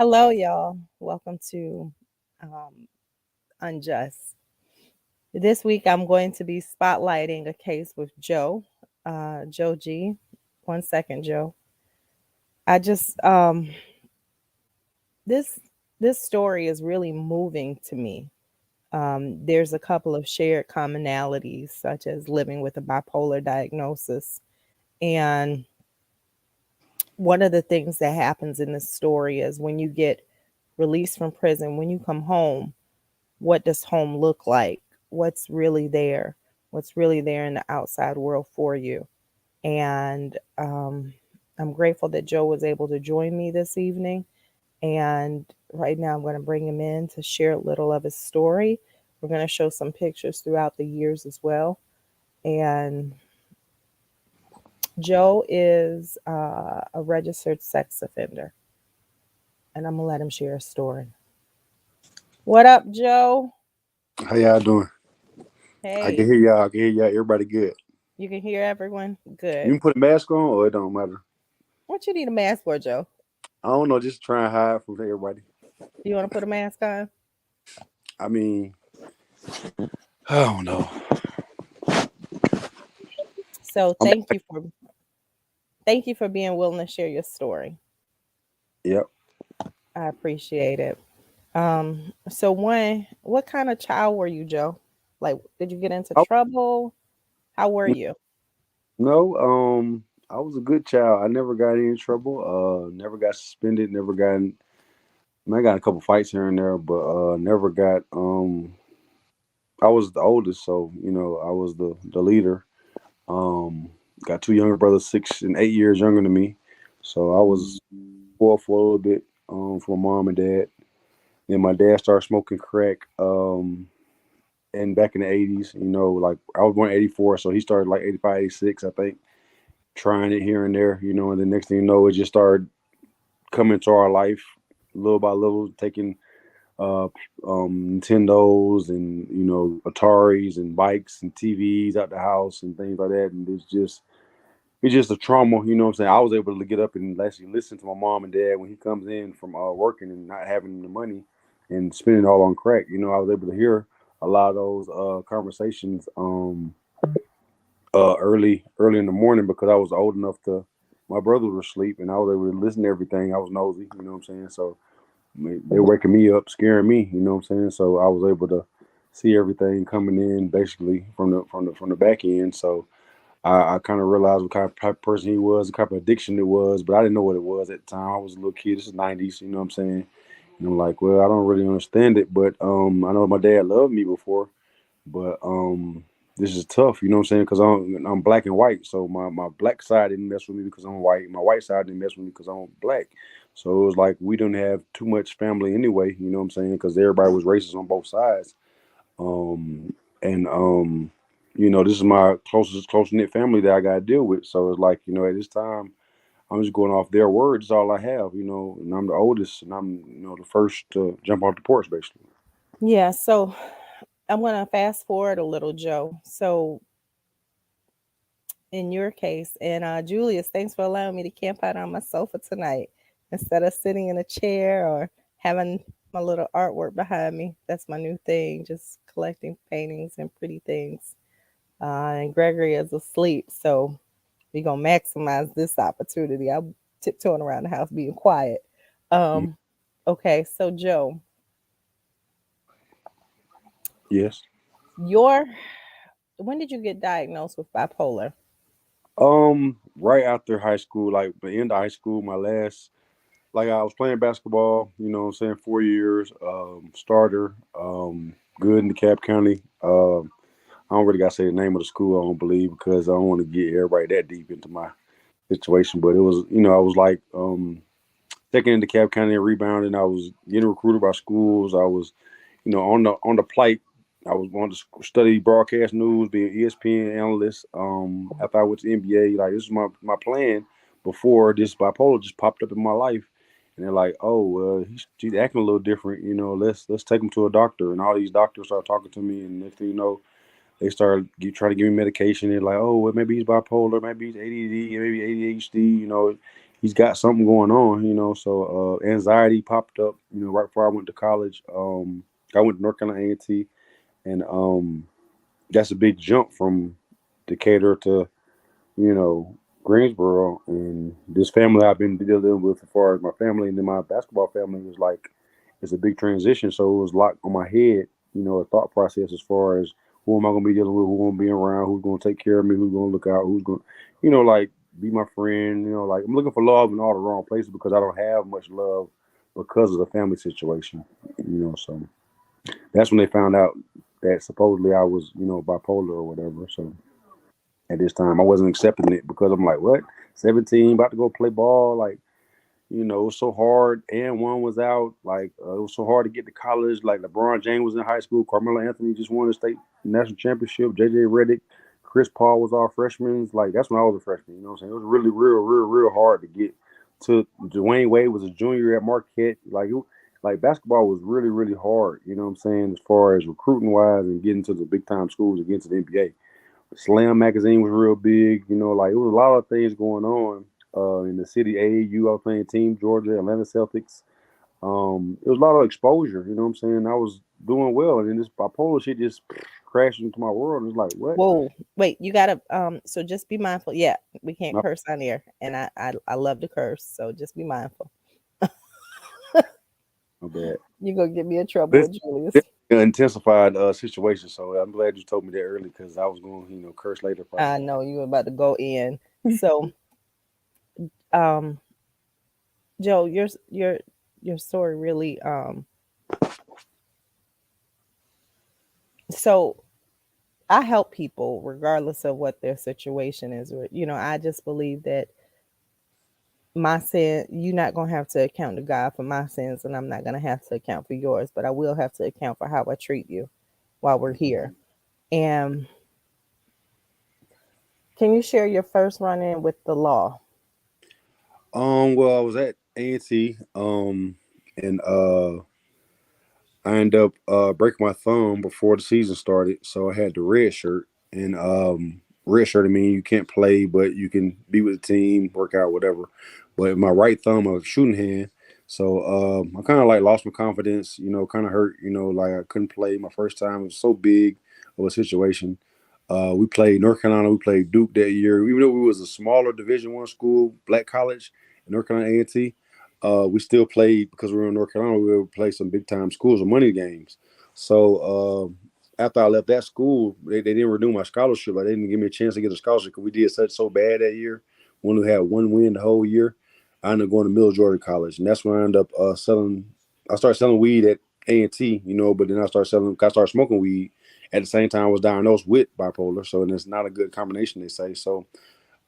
Hello, y'all. Welcome to um, Unjust. This week, I'm going to be spotlighting a case with Joe, Joe G. 1 second, Joe. I just this this story is really moving to me. There's a couple of shared commonalities, such as living with a bipolar diagnosis, and one of the things that happens in this story is when you get released from prison, when you come home, what does home look like? What's really there? What's really there in the outside world for you? And I'm grateful that Joe was able to join me this evening. And right now, I'm going to bring him in to share a little of his story. We're going to show some pictures throughout the years as well. And Joe is a registered sex offender. And I'm going to let him share a story. What up, Joe? How y'all doing? I can Hey, hear y'all. I can hear y'all. Everybody good. you can hear everyone? Good. You can put a mask on, or it don't matter. What you need a mask for, Joe? I don't know. Just try and hide from everybody. You want to put a mask on? I mean, I don't know. So I'm, thank you for being willing to share your story. yep. I appreciate it. So what kind of child were you, Joe? Like, did you get into I, trouble? How were you? no. I was a good child. I never got any trouble. Never got suspended. Never got. I got a couple fights here and there, but never got. I was the oldest, so I was the leader. Um, got two younger brothers, 6 and 8 years younger than me, so I was spoiled for a little bit. For mom and dad. Then my dad started smoking crack. And back in the 80s, like I was born in 84, so he started like 85, 86, I think, trying it here and there, and the next thing you know, it just started coming to our life little by little, taking uh, Nintendos and, Ataris and bikes and TVs out the house and things like that. And it's just a trauma, you know what I'm saying? I was able to get up and actually listen to my mom and dad when he comes in from working and not having the money and spending it all on crack. I was able to hear a lot of those conversations early in the morning because I was old enough to. My brothers were asleep and I was able to listen to everything. I was nosy, you know what I'm saying? So they're waking me up, scaring me, you know what I'm saying? So I was able to see everything coming in basically from the back end. So I kind of realized what kind of type of person he was, the type of addiction it was, but I didn't know what it was at the time. I was a little kid. This is '90s, you know what I'm saying? And I'm like, well, I don't really understand it, but I know my dad loved me before, but this is tough, you know what I'm saying? Because I'm black and white, so my black side didn't mess with me because I'm white. My white side didn't mess with me because I'm black. So it was like we didn't have too much family anyway, you know what I'm saying? Because everybody was racist on both sides. And this is my close knit family that I got to deal with. So it's like, at this time, I'm just going off their words. That's all I have, and I'm the oldest, and I'm the first to jump off the porch, basically. Yeah, so I'm going to fast forward a little, Joe. So in your case, and Julius, thanks for allowing me to camp out on my sofa tonight instead of sitting in a chair or having my little artwork behind me. That's my new thing, just collecting paintings and pretty things. And Gregory is asleep, so we're gonna maximize this opportunity. I'm tiptoeing around the house being quiet. Mm. Um, okay, so Joe, Yes. your when did you get diagnosed with bipolar? Right after high school, like the end of high school, my last, like I was playing basketball, you know what I'm saying, 4 years, starter, good in DeKalb County. I don't really got to say the name of the school, I don't believe, because I don't want to get everybody that deep into my situation. But it was, I was like second in DeKalb County and rebounding. I was getting recruited by schools. I was, on the plight. I was going to study broadcast news, be an ESPN analyst. After I went to NBA, like this is my plan before this bipolar just popped up in my life. And they're like, "Oh, she's acting a little different. Let's take him to a doctor." And all these doctors start talking to me, and next thing you know, they started trying to give me medication. They're like, "Oh, well, maybe he's bipolar, maybe he's ADD, maybe ADHD." he's got something going on, you know. So anxiety popped up, you know, right before I went to college. I went to North Carolina A&T, and that's a big jump from Decatur to, you know, Greensboro. And this family I've been dealing with as far as my family and then my basketball family was like, it's a big transition. So it was a lot on my head, you know, a thought process as far as who am I going to be dealing with, who's going to be around, who's going to take care of me, who's going to look out, who's going to, you know, like be my friend, you know, like I'm looking for love in all the wrong places because I don't have much love because of the family situation, you know. So that's when they found out that supposedly I was, you know, bipolar or whatever. So at this time. I wasn't accepting it because I'm like, what? 17, about to go play ball. Like, you know, it was so hard. And one was out. Like, it was so hard to get to college. Like, LeBron James was in high school. Carmelo Anthony just won the state national championship. JJ Redick, Chris Paul was all freshmen. Like, that's when I was a freshman. You know what I'm saying? It was really, real hard to get to. Dwayne Wade was a junior at Marquette. Like basketball was really, hard. You know what I'm saying? As far as recruiting wise and getting to the big time schools and getting to the NBA. Slam magazine was real big. You know, like it was a lot of things going on in the city. AAU, I was playing Team Georgia, Atlanta Celtics. It was a lot of exposure. You know what I'm saying? I was doing well, and then this bipolar shit just crashed into my world. It's like, what? Whoa, wait, you gotta so just be mindful. Yeah, we can't My, curse on air, and I love to curse, so just be mindful. my bad. You gonna get me in trouble This with Julius. this is an intensified situation, so I'm glad you told me that early because I was going to, you know, curse later I probably. know you were about to go in. So, um, Joe, your story really so I help people regardless of what their situation is. Or, I just believe that my sin, you're not gonna have to account to God for my sins, and I'm not gonna have to account for yours, but I will have to account for how I treat you while we're here. And can you share your first run in with the law? Well, I was at A&T, and I ended up breaking my thumb before the season started, so I had the red shirt. And red shirt, I mean, you can't play, but you can be with the team, work out, whatever. But my right thumb, I was shooting hand, so I kind of like lost my confidence. You know, kind of hurt. You know, like I couldn't play my first time. It was so big of a situation. We played North Carolina. We played Duke that year. Even though we was a smaller Division I school, black college, North Carolina A&T, we still played because we were in North Carolina. We would play some big time schools or money games. So after I left that school, they didn't renew my scholarship. Like, they didn't give me a chance to get a scholarship because we did such so bad that year. When we had one win the whole year, I ended up going to Middle Georgia College, and that's when I ended up selling. I started selling weed at A&T, you know, but then I started smoking weed at the same time I was diagnosed with bipolar. So, and it's not a good combination, they say. So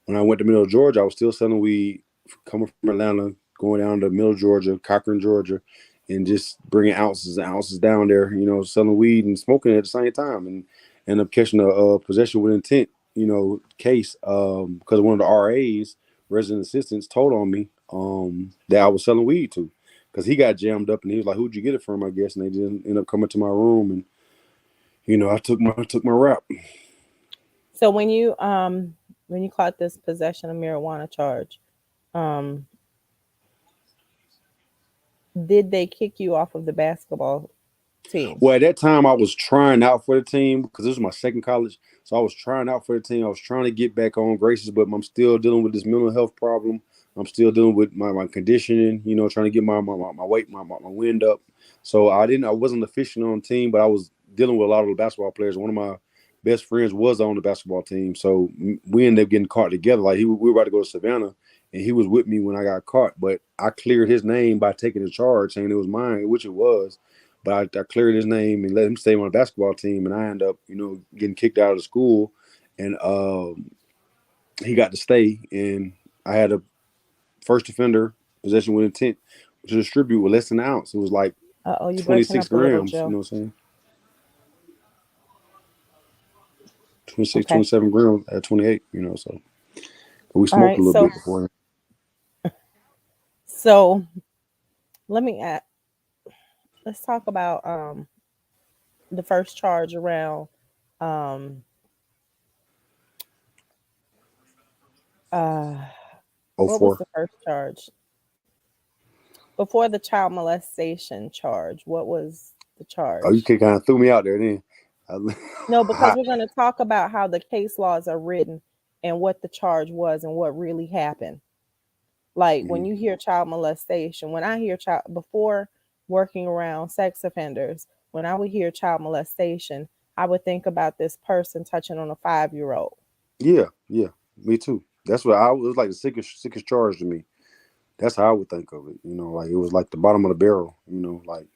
when I went to Middle Georgia, I was still selling weed, coming from Atlanta, going down to Middle Georgia, Cochran, Georgia, and just bringing ounces and ounces down there, you know, selling weed and smoking at the same time, and end up catching a possession with intent, you know, case because one of the RAs, resident assistants, told on me that I was selling weed to, because he got jammed up and he was like, "Who'd you get it from?" I guess, and they just end up coming to my room, and you know, I took my rap. So when you caught this possession of marijuana charge, um, did they kick you off of the basketball team? Well, at that time, I was trying out for the team because this was my second college. So I was trying out for the team. I was trying to get back on graces, but I'm still dealing with this mental health problem. I'm still dealing with my conditioning, you know, trying to get my weight, my wind up. So I wasn't official on the team, but I was dealing with a lot of the basketball players. One of my best friends was on the basketball team. So we ended up getting caught together. Like, we were about to go to Savannah, and he was with me when I got caught. But I cleared his name by taking the charge, saying it was mine, which it was. But I cleared his name and let him stay on the basketball team, and I ended up, you know, getting kicked out of the school, and he got to stay, and I had a first offender possession with intent to distribute with less than an ounce. It was like Oh, you breaking 26 up a little, grams. You Joe. know what I'm saying? 26, Okay. 27 grams at 28. You know, so we All smoked a right. little So bit before. so let me add, let's talk about the first charge around um uh Oh What was four. the first charge? Before the child molestation charge, what was the Oh, you charge? kind of threw me out there then. No, because I- we're going to talk about how the case laws are written and what the charge was and what really happened. Like when Mhm. you hear child molestation, when I hear child, before working around sex offenders, when I would hear child molestation, I would think about this person touching on a 5-year old. Yeah, yeah, me too. That's what I was like the sickest charge to me. That's how I would think of it. Like it was like the bottom of the barrel. Like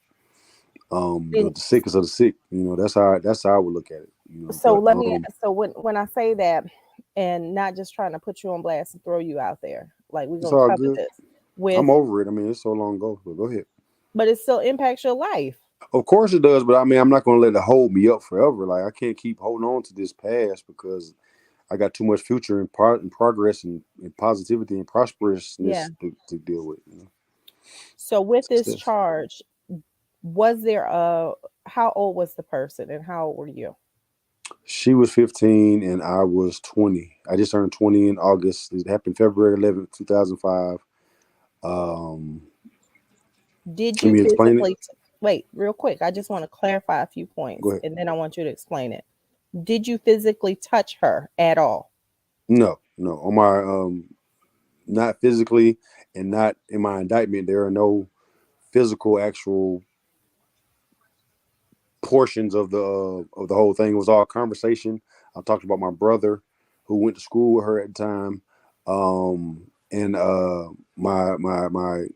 And the sickest of the sick. That's how I would look at it. so But let me, so when I say that, and not just trying to put you on blast and throw you out there, like we're it's going to all cover good. this I'm with, over it. I mean, it's so long ago. But go ahead. but it still impacts your life. Of course it does, but I mean, I'm not going to let it hold me up forever. Like I can't keep holding on to this past because I got too much future and progress and positivity and Yeah. prosperousness to deal with. So with this Success. charge, was there a, how old was the person and how old were you? She was 15 and I was 20. I just turned 20 in August. It happened February 11th, 2005. Um, Did Let you me explain it. physically wait, real quick. I just want to clarify a few Go points ahead. and then I want you to explain it. Did you physically touch her at all? No, no. On my not physically and not in my indictment, there are no physical actual portions of the whole thing. It was all conversation. I talked about my brother who went to school with her at the time, and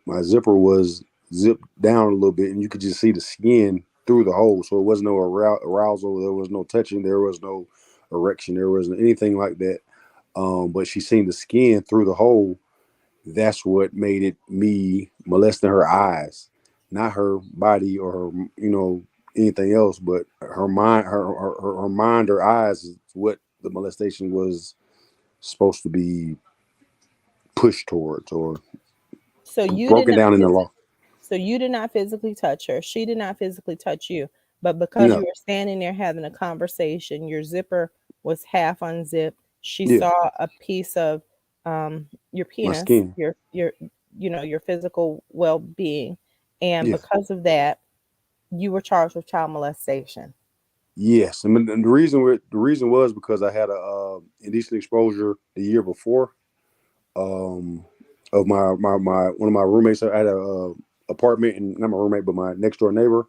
my zipper was zipped down a little bit, and you could just see the skin through the hole. So it was no arousal. There was no touching. There was no erection. There wasn't anything like that. But she seen the skin through the hole. That's what made it me molesting her eyes, not her body or her, anything else, but her mind, her mind, her eyes is what the molestation was supposed to be pushed towards or So you did broken not down in the law. so you did not physically touch her. She did not physically touch you. But because you No, were standing there having a conversation, your zipper was half unzipped. She yeah, saw a piece of your my penis, skin, your your physical well-being, and yeah, because of that, you were charged with child molestation. yes. And the reason was because I had a indecent exposure the year before um, of my one of my roommates. I had a apartment, and not my roommate, but my next door neighbor.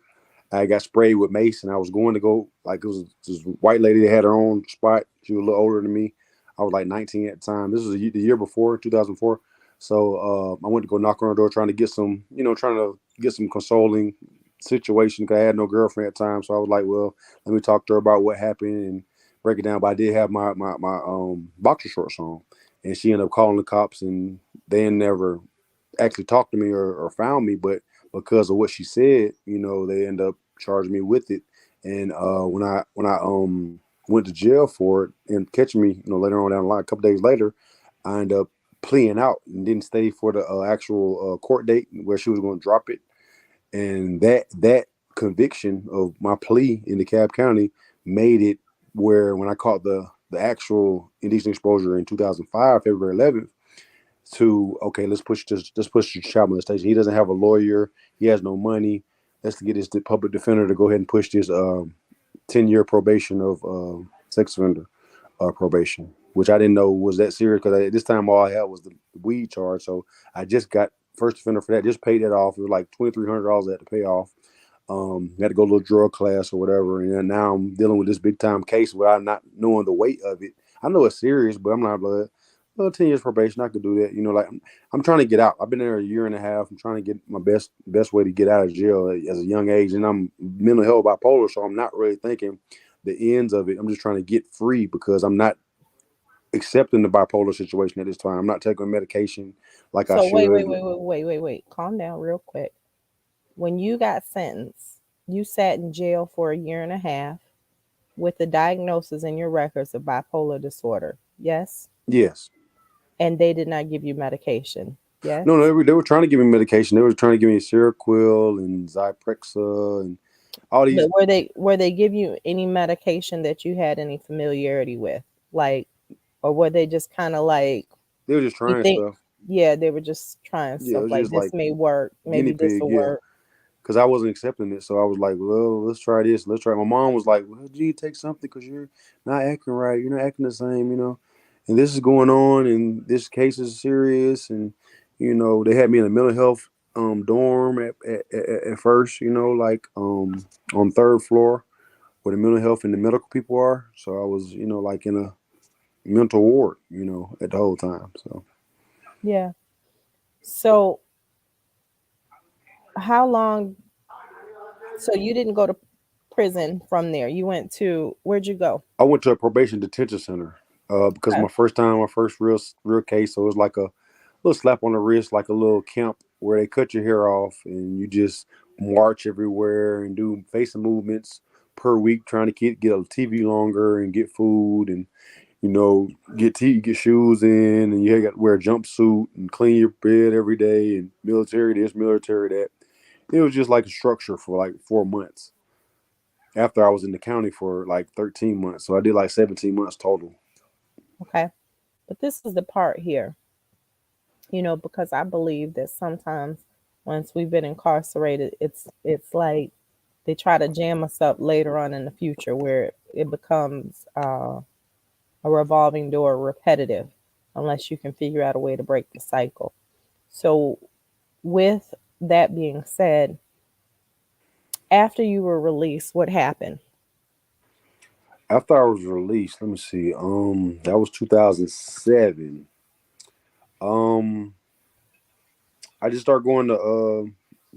I got sprayed with mace, and I was going to go like it was this white lady that had her own spot. She was a little older than me. I was like 19 at the time. This was the year before, 2004. So I went to go knock on her door, trying to get some, trying to get some consoling situation because I had no girlfriend at the time. So I was like, well, let me talk to her about what happened and break it down. But I did have my boxer shorts on, and she ended up calling the cops, and they never actually talked to me or found me, but because of what she said, they end up charging me with it. And when I went to jail for it and catching me, later on down the line, a couple days later, I ended up pleading out and didn't stay for the actual court date where she was going to drop it. And that conviction of my plea in DeKalb County made it where when I caught the actual indecent exposure in 2005, February 11th, to okay, let's push this child molestation. He doesn't have a lawyer. He has no money. Let's get his public defender to go ahead and push this 10-year probation of sex offender probation, which I didn't know was that serious because at this time all I had was the weed charge. So I just got first offender for that. Just paid that off. It was like $2,300 I had to pay off. Had to go to a little drug class or whatever, and then now I'm dealing with this big time case without not knowing the weight of it. I know it's serious, but I'm not like, well, 10 years probation, I could do that. Like I'm trying to get out. I've been there a year and a half. I'm trying to get my best way to get out of jail as a young age, and I'm mental health bipolar, so I'm not really thinking the ends of it. I'm just trying to get free because I'm not accepting the bipolar situation at this time. I'm not taking medication like I So wait, should. wait, wait, wait, wait, wait, wait. Calm down real quick. When you got sentenced, you sat in jail for a year and a half with the diagnosis in your records of bipolar disorder. Yes? Yes. And they did not give you medication. No, no, Yes? they were trying to give me medication. They were trying to give me Seroquel and Zyprexa and all these. But were they give you any medication that you had any familiarity with? Like, or were they just kind of like, They were just you trying think stuff. Yeah, they were just trying Yeah, it stuff was like just this like may work. guinea Maybe this pig. will Yeah, work. because I wasn't accepting it. So I was like, well, let's try this. Let's try. My mom was like, well, gee, take something because you're not acting right. You're not acting the same, you know. And this is going on, and this case is serious. And they had me in a mental health dorm at first. Like on third floor where the mental health and the medical people are. So I was, like in a mental ward, at the whole time. So Yeah. So how long? So you didn't go to prison from there. You went to, where'd you go? I went to a probation detention center because Okay. my first time, my first real case. So it was like a little slap on the wrist, like a little camp where they cut your hair off and you just march everywhere and do facing movements per week, trying to get a TV longer and get food and get shoes in, and you got to wear a jumpsuit and clean your bed every day and military this, military that. It was just like a structure for like 4 months after I was in the county for like 13 months. So I did like 17 months total. Okay. But this is the part here, because I believe that sometimes once we've been incarcerated, it's like they try to jam us up later on in the future where it becomes a revolving door, repetitive, unless you can figure out a way to break the cycle. So, with that being said, after you were released, what happened? After I was released, let me see. That was 2007. Um, I just started going to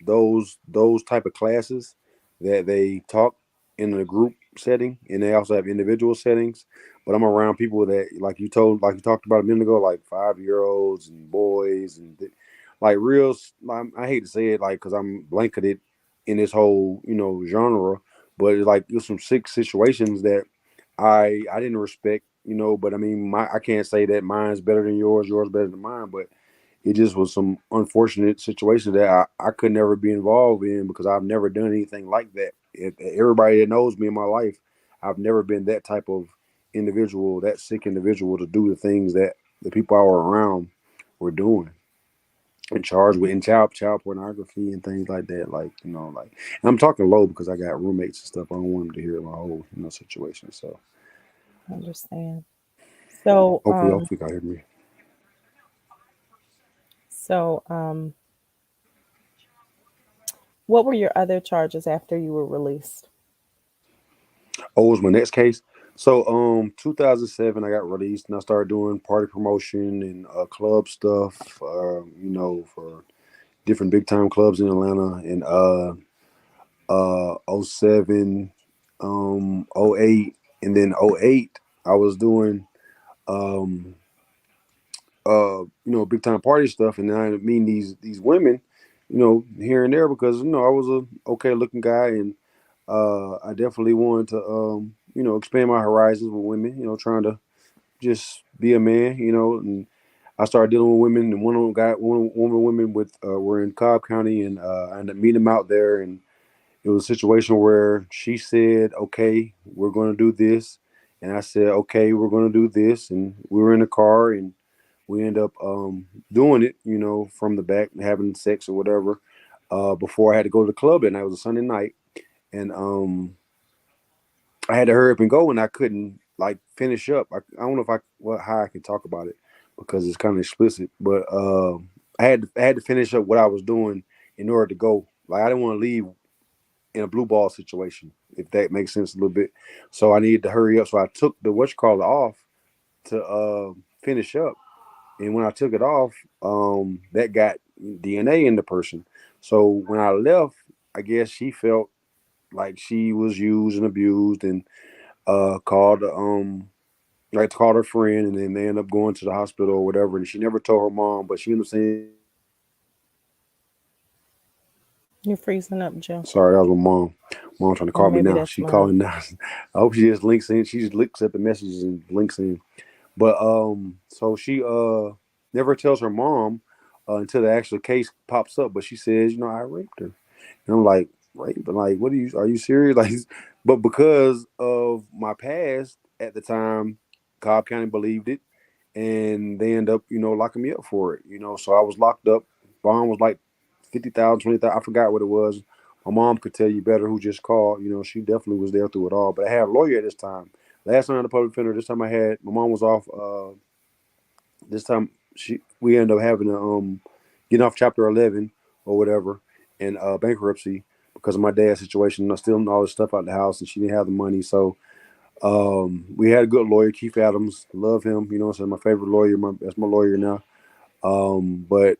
those type of classes that they talk in a group setting, and they also have individual settings. But I'm around people that, like you talked about a minute ago, like 5-year-olds and boys, and like real. I hate to say it, like because I'm blanketed in this whole genre, but it's like there's some sick situations that I didn't respect, But I mean, I can't say that mine's better than yours, yours better than mine, but it just was some unfortunate situations that I could never be involved in because I've never done anything like that. Everybody that knows me in my life, I've never been that type of individual, that sick individual to do the things that the people I were around were doing and charged with in child pornography and things like that. And I'm talking low because I got roommates and stuff. I don't want them to hear my whole situation. So I understand. So, hopefully y'all hear me. so, what were your other charges after you were released? Oh, was my next case. So, 2007, I got released and I started doing party promotion and club stuff. For different big time clubs in Atlanta. And '07, '08, and then '08, I was doing um big time party stuff, and then I meeting these women, here and there because I was a okay looking guy, and I definitely wanted to expand my horizons with women, trying to just be a man, and I started dealing with women, and one women with were in Cobb County, and I ended up meeting them out there, and it was a situation where she said, "Okay, we're going to do this," and I said, "Okay, we're going to do this," and we were in the car, and we end up doing it, from the back, having sex or whatever. Before I had to go to the club, and that was a Sunday night, and I had to hurry up and go, and I couldn't like finish up. I don't know if how I can talk about it because it's kind of explicit, but I had to finish up what I was doing in order to go. Like I didn't want to leave in a blue ball situation, if that makes sense a little bit. So I needed to hurry up. So I took the what you call it off to finish up. And when I took it off, that got DNA in the person. So when I left, I guess she felt like she was used and abused, and called her friend, and then they ended up going to the hospital or whatever. And she never told her mom, but she ended up saying she was used and abused. You're freezing up, Joe. Sorry, that was my mom. Mom trying to Or call me maybe now. that's She mine. calling now. I hope she just links in. She just looks at the messages and links in. But so she never tells her mom until the actual case pops up. But she says, I raped her. And I'm like, rape? But like, are you serious? Like, but because of my past at the time, Cobb County believed it, and they end up, locking me up for it. So I was locked up. Bond was like 50,000, 20,000. I forgot what it was. My mom could tell you better who just called. She definitely was there through it all. But I had a lawyer at this time. Last time I had a public defender, this time I had my mom was off. This time we ended up having to get off Chapter 11 or whatever in bankruptcy because of my dad's situation. I stealing all this stuff out the house, and she didn't have the money. So we had a good lawyer, Keith Adams. Love him. So my favorite lawyer. That's my lawyer now. But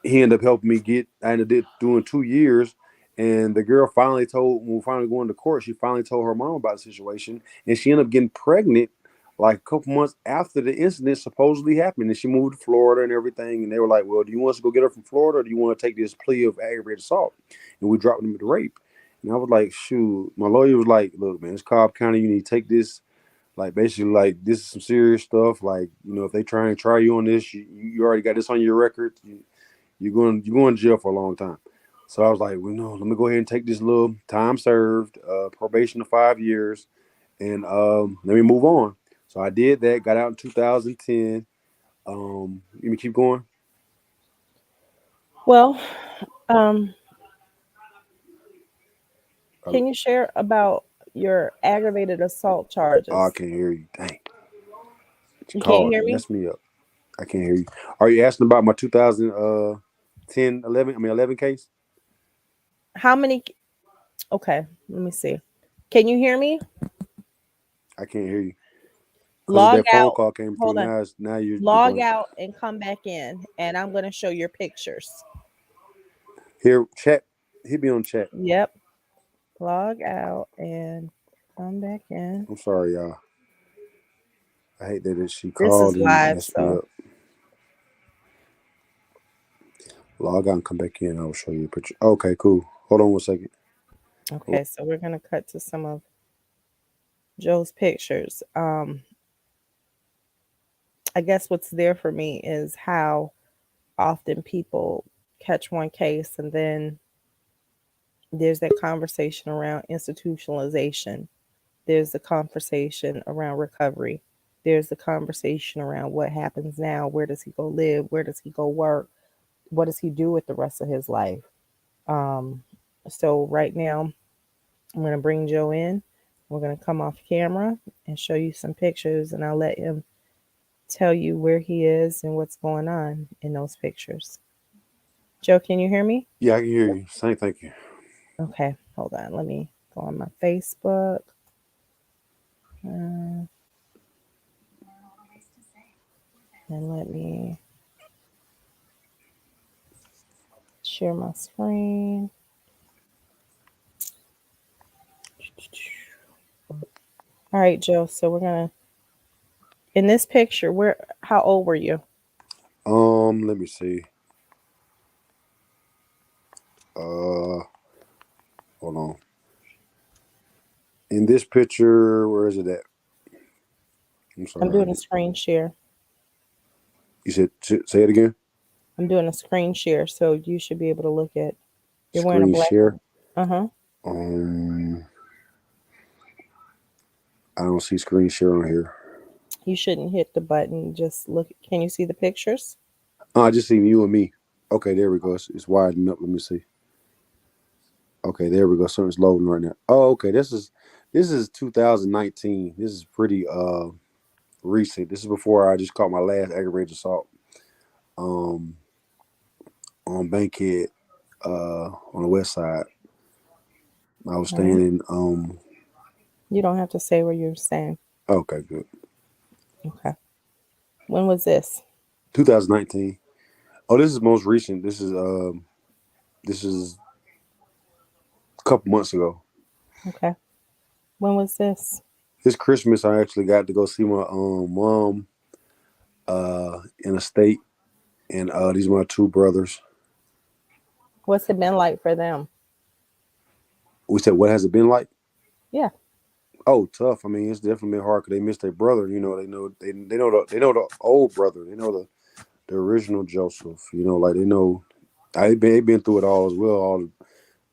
he ended up helping me get. I ended up doing 2 years, and the girl finally told. When we finally going to court, she finally told her mom about the situation, and she ended up getting pregnant like a couple months after the incident supposedly happened. And she moved to Florida and everything. And they were like, "Well, do you want us to go get her from Florida, or do you want to take this plea of aggravated assault?" And we dropped them to rape. And I was like, "Shoot." My lawyer was like, "Look, man, it's Cobb County. You need to take this. Like basically, like this is some serious stuff. Like if they try and try you on this, you already got this on your record. You're going to jail for a long time." So I was like, "Well, no, let me go ahead and take this little time served, probation of 5 years, and let me move on." So I did that. Got out in 2010. Let me keep going. Well, um, Uh, can you share about your aggravated assault I charges? can't hear you. Dang, You can't call hear me? messed me up. I can't hear you. Are you asking about my 2010, 11? I mean 11 case? How many? Okay, let me see. Can you hear me? I can't hear you because Log that phone out. call came through. Hold on. Now you're Log going out and come back in, and I'm going to show your pictures. here. Chat. Hit me on chat. Yep. Log out and come back in. I'm sorry, y'all. I hate that she This called is and live, messed me so up. Log out and come back in. I'll show you a picture. Okay, cool. Hold on 1 second. okay. So we're going to cut to some of Joe's pictures. I guess what's there for me is how often people catch one case and then there's that conversation around institutionalization. There's the conversation around recovery. There's the conversation around what happens now. Where does he go live? Where does he go work? What does he do with the rest of his life? Um, so right now, I'm going to bring Joe in. We're going to come off camera and show you some pictures, and I'll let him tell you where he is and what's going on in those pictures. Joe, can you hear me? Yeah, I can hear you. Saying thank you. Okay, hold on. Let me go on my Facebook. And let me share my screen. All right, Joe. So we're gonna in this picture. Where? How old were you? Let me see. Hold on. In this picture, where is it at? I'm I'm sorry. doing a screen share. You said say it again. I'm doing a screen share, so you should be able to look at. You're wearing a Screen black. share. Uh huh. Um, I don't see screen share on here. You shouldn't hit the button. Just look. Can you see the pictures? Oh, I just see you and me. Okay, there we go. It's widening up. Let me see. Okay, there we go. Something's loading right now. Oh, okay. This is 2019. This is pretty recent. This is before I just caught my last aggravated assault. Um, on Bankhead, on the west side. I was All right. staying in. You don't have to say what you're saying. Okay, good. Okay. When was this? 2019. Oh, this is most recent. This is a couple months ago. Okay. When was this? This Christmas, I actually got to go see my mom in a state, and these are my two brothers. What's it been like for them? We said, "What has it been like?" Yeah. Oh, tough. I mean, it's definitely been hard because they missed their brother. They know the old brother. They know the original Joseph. Like they know. They've been through it all as well. All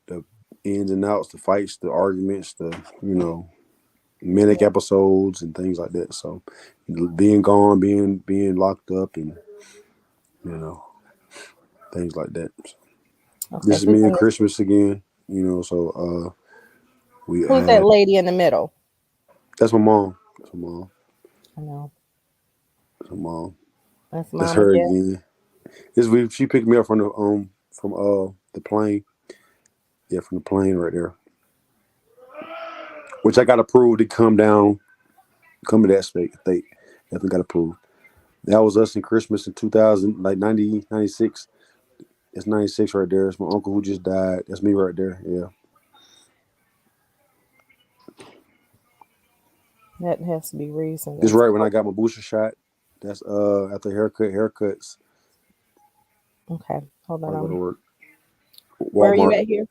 the ins and outs, the fights, the arguments, the manic episodes and things like that. So being gone, being locked up, and you know things like that. So, Okay, this is so me and then Christmas again. So we who's that had lady in the middle? that's my mom. That's my mom. I know. That's my mom. That's That's Mama her J. again. She picked me up from the plane. Yeah, from the plane right there. Which I got approved to come to that state. Definitely got approved. That was us in Christmas in 2000, like 96. It's 96 right there. It's my uncle who just died. That's me right there. Yeah. That has to be recent. This That's right when I cool. got my booster shot. That's after haircuts. Okay, hold on. I go to work. Where are you Walmart. at here?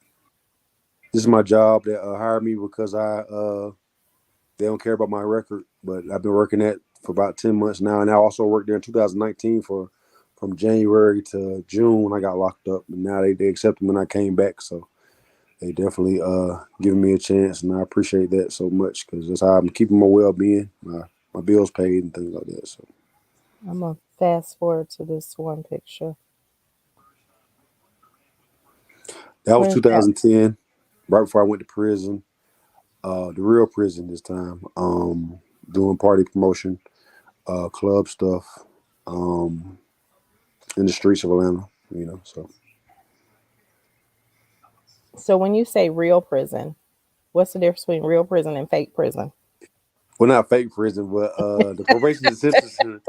This is my job that hired me because they don't care about my record, but I've been working at for about 10 months now, and I also worked there in 2019 for from January to June when I got locked up, and now they accepted me when I came back. So they definitely giving me a chance, and I appreciate that so much because that's how I'm keeping my well being, my bills paid, and things like that. So I'm gonna fast forward to this one picture. that was Where's that? 2010, right before I went to prison, the real prison this time, doing party promotion, club stuff, um, in the streets of Atlanta. So So when you say real prison, what's the difference between real prison and fake prison? well, not fake prison, but the probation detention center.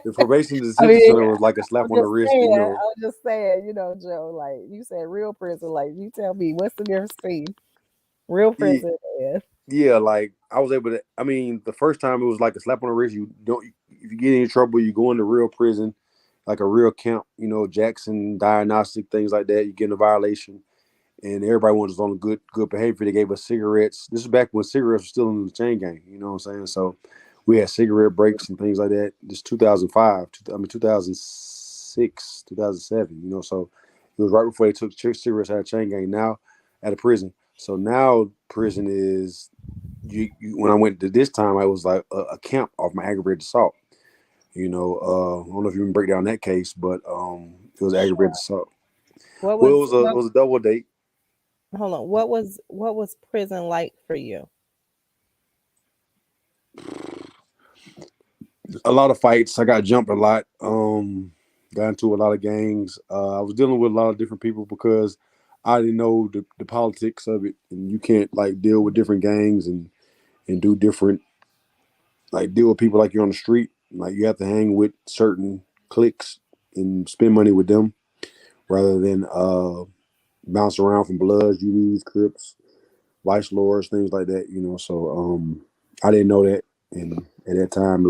The probation I detention mean, center was like a slap on the wrist. I'm just saying, Joe, like you said real prison, like you tell me what's the difference between real Yeah, prison and yeah, like I was able to. I mean, the first time it was like a slap on the wrist. You don't. If you get in trouble, you go into real prison, like a real camp. Jackson diagnostic things like that. You get in a violation, and everybody was on good behavior. They gave us cigarettes. This is back when cigarettes were still in the chain gang. You know what I'm saying? So we had cigarette breaks and things like that. This 2005. I mean 2006, 2007. So it was right before they took cigarettes out of chain gang. Now at a prison. So now prison is when I went to this time, I was like a camp off my aggravated assault. I don't know if you can break down that case, but it was aggravated sure. assault. What Well, was it what was a double date. hold on, what was prison like for you? A lot of fights. I got jumped a lot. Got into a lot of gangs. I was dealing with a lot of different people because I didn't know the politics of it, and you can't like deal with different gangs and do different like deal with people like you're on the street. Like you have to hang with certain cliques and spend money with them rather than bounce around from Bloods, UDs, Crips, Vice Lords, things like that. So I didn't know that, and at that time it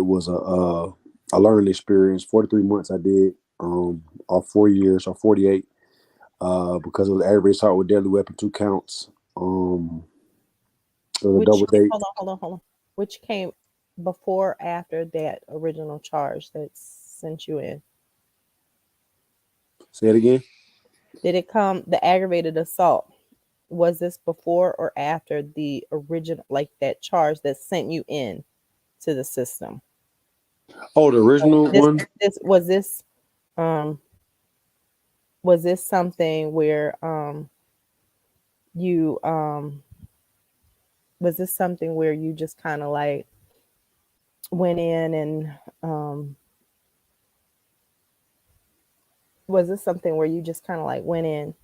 was a learning experience. 43 months I did, off 4 years or 48, because it was aggravated assault with deadly weapon, 2 counts. It was a Which double date. hold on. Which came before or after that original charge that sent you in? Say it again. Did it come the aggravated assault? Was this before or after the original like that charge that sent you in to the system? Oh, the original This one. this um was this something where you was this something where you just kind of like went in and was this something where you just kind of like went in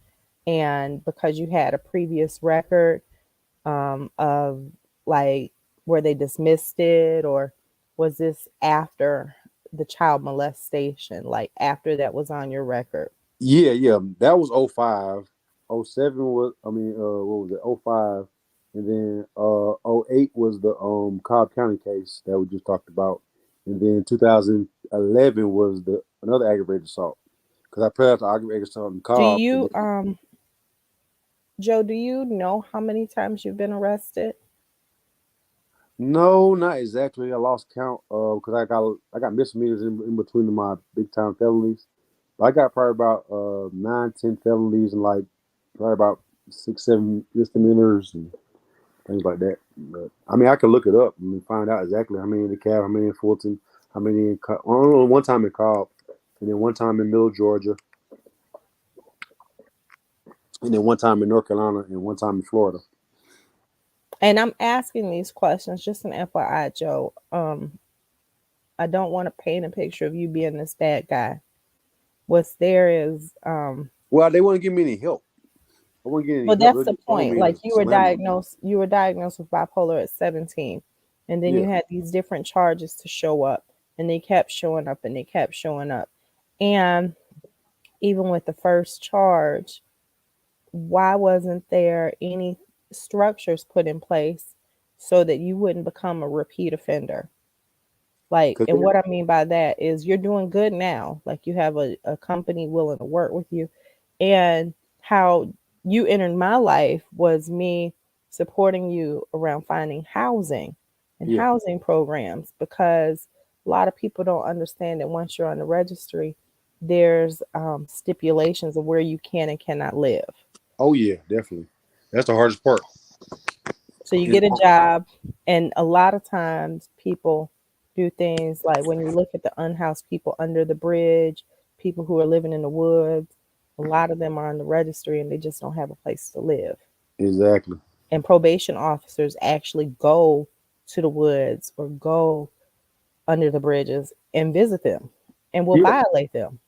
and because you had a previous record of like where they dismissed it, or was this after the child molestation, like after that was on your record? Yeah, yeah. That was '05. '07 was, I mean, what was it? '05. And then '08 was the Cobb County case that we just talked about. And then 2011 was the another aggravated assault. Because I pled out to aggravated assault in Do Cobb. And you then, Joe, do you know how many times you've been arrested? no, not exactly. I lost count because I got misdemeanors in between my big time felonies. I got probably about 9, 10 felonies and like probably about 6, 7 misdemeanors. And things like that. But I mean, I could look it up and find out exactly how many in DeKalb, how many in Fulton, how many in one time in Cobb, and then one time in Middle Georgia, and then one time in North Carolina, and one time in Florida. And I'm asking these questions just an FYI, Joe. I don't want to paint a picture of you being this bad guy. What's there is Well, they wouldn't give me any help. I wouldn't get any well, help. that's They the just told point. me Like to slam on me. you were diagnosed with bipolar at 17. And then you Yeah, had these different charges to show up, and they kept showing up and they kept showing up. And even with the first charge, why wasn't there any structures put in place so that you wouldn't become a repeat offender? Like, because and what I mean by that is you're doing good now. Like, you have a company willing to work with you. And how you entered my life was me supporting you around finding housing and yeah. housing programs, because a lot of people don't understand that once you're on the registry, there's stipulations of where you can and cannot live. Oh yeah, definitely. That's the hardest part. So you Is get a job, and a lot of times people do things like when you look at the unhoused people under the bridge, people who are living in the woods, a lot of them are on the registry and they just don't have a place to live. exactly. And probation officers actually go to the woods or go under the bridges and visit them and will Yeah. violate them.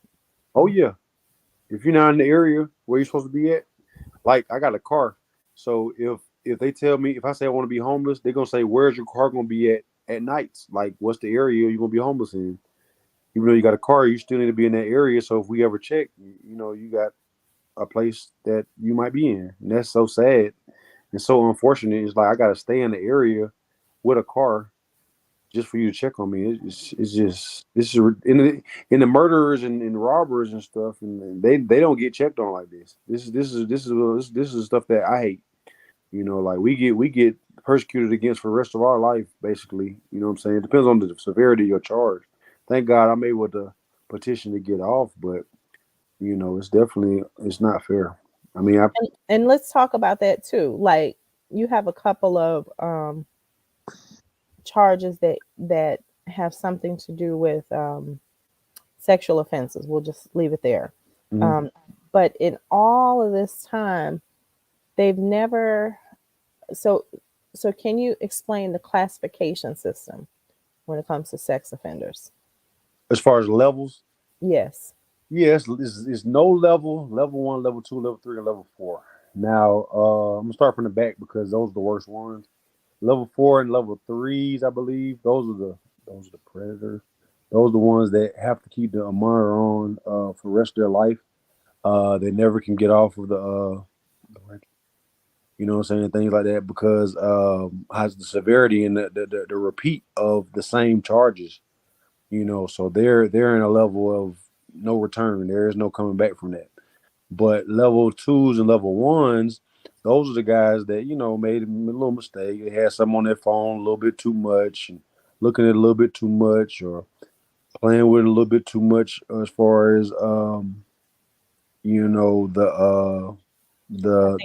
Oh yeah. If you're not in the area where you're supposed to be at, like I got a car, so if they tell me if I say I want to be homeless, they're gonna say where's your car gonna be at nights? Like what's the area you're gonna be homeless in? Even though you got a car, you still need to be in that area. So if we ever check, you know you got a place that you might be in, and that's so sad and so unfortunate. It's like I gotta stay in the area with a car just for you to check on me. It's just this is in the murderers and robbers and stuff, and they don't get checked on like this. This is stuff that I hate. You know, like we get persecuted against for the rest of our life, basically. You know what I'm saying? It depends on the severity of your charge. Thank God I'm able to petition to get off, but it's not fair. I mean, I And let's talk about that too. Like, you have a couple of charges that have something to do with sexual offenses. We'll just leave it there. mhm. Um, but in all of this time, they've never. So, so can you explain the classification system when it comes to sex offenders? As far as levels, Yes. yes, it's no level one, level two, level three, and level four. Now, I'm gonna start from the back because those are the worst ones. Level four and level threes, I believe, those are the predators. Those are the ones that have to keep the monitor on for the rest of their life. They never can get off of you know what I'm saying, things like that because has the severity and the repeat of the same charges. You know, so they're in a level of no return. There is no coming back from that. But level twos and level ones, those are the guys that made a little mistake. They had something on their phone a little bit too much, and looking at it a little bit too much, or playing with it a little bit too much as far as the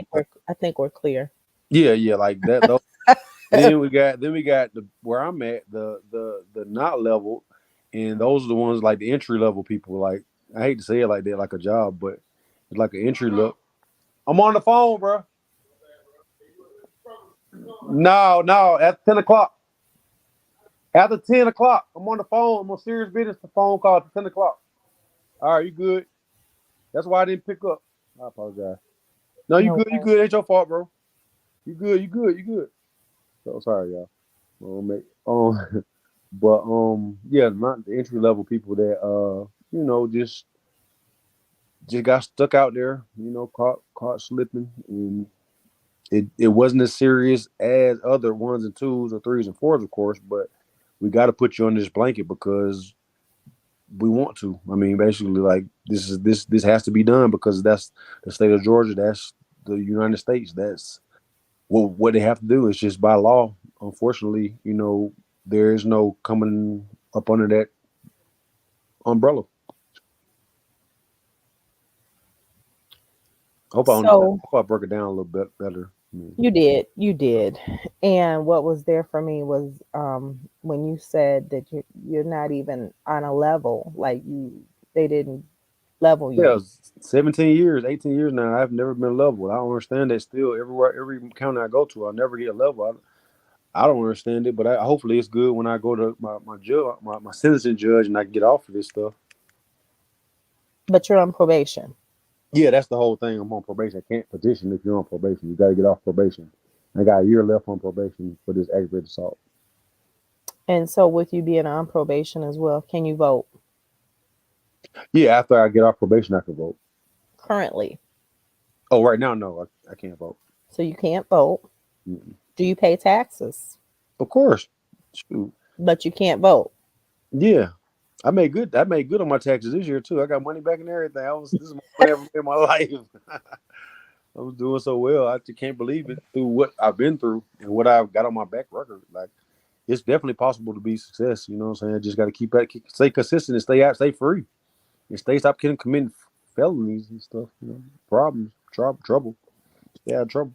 I think we're clear. yeah like that. Those, then we got the where I'm at the not level, and those are the ones like the entry level people. Like I hate to say it like that, like a job, but it's like an entry level. I'm on the phone, bro. No, no, at 10 o'clock. After 10 o'clock, I'm on the phone. I'm on serious business. The phone call at 10 o'clock. All right, you good? That's why I didn't pick up. I apologize. No, you No good? You way. good? Ain't your fault, bro. You good? You good? You good? So sorry, y'all. Mate. But yeah, not the entry level people that just got stuck out there. Caught slipping, and it wasn't as serious as other ones and twos or threes and fours, of course. But we got to put you on this blanket because we want to. I mean, basically, like this has to be done because that's the state of Georgia. That's the United States. That's what they have to do. It's just by law. Unfortunately, there is no coming up under that umbrella. I So hope I broke it down a little bit better. Mm. You did. And what was there for me was when you said that you're not even on a level, like they didn't level Yeah, you. 17 years, 18 years now. I've never been leveled. I don't understand that still. Everywhere, every county I go to, I never get level. I don't understand it, but hopefully it's good when I go to my judge, my citizen judge, and I get off of this stuff. But you're on probation. Yeah, that's the whole thing. I'm on probation. I can't petition if you're on probation. You got to get off probation. I got a year left on probation for this aggravated assault. And so with you being on probation as well, can you vote Yeah, after I get off probation, I can vote. currently? Oh, right now, no, I can't vote. So you can't vote. Mm-mm. Do you pay taxes? Of course. Shoot. But you can't vote. Yeah, I made good. I made good on my taxes this year too. I got money back and everything. This is my money ever made in my life. I was doing so well. I just can't believe it through what I've been through and what I've got on my back record. Like it's definitely possible to be success. You know what I'm saying? I just got to stay consistent, and stay out, stay free, and stop getting committing felonies and stuff. You know, problems, trouble. Stay out of trouble.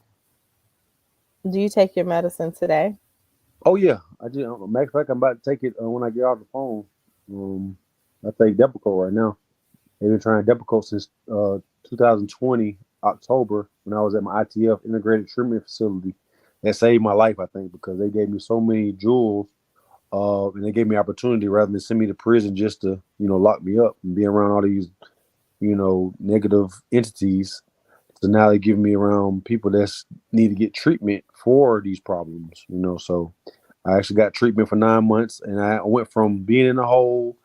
Do you take your medicine today? Oh yeah, I just matter of fact, I'm about to take it when I get off the phone. I take Depakote right now. They've been trying Depakote since 2020 October when I was at my ITF integrated treatment facility. That saved my life, I think, because they gave me so many jewels, and they gave me opportunity rather than send me to prison just to lock me up and be around all these negative entities. So now they give me around people that need to get treatment for these problems. So I actually got treatment for 9 months, and I went from being in a hole,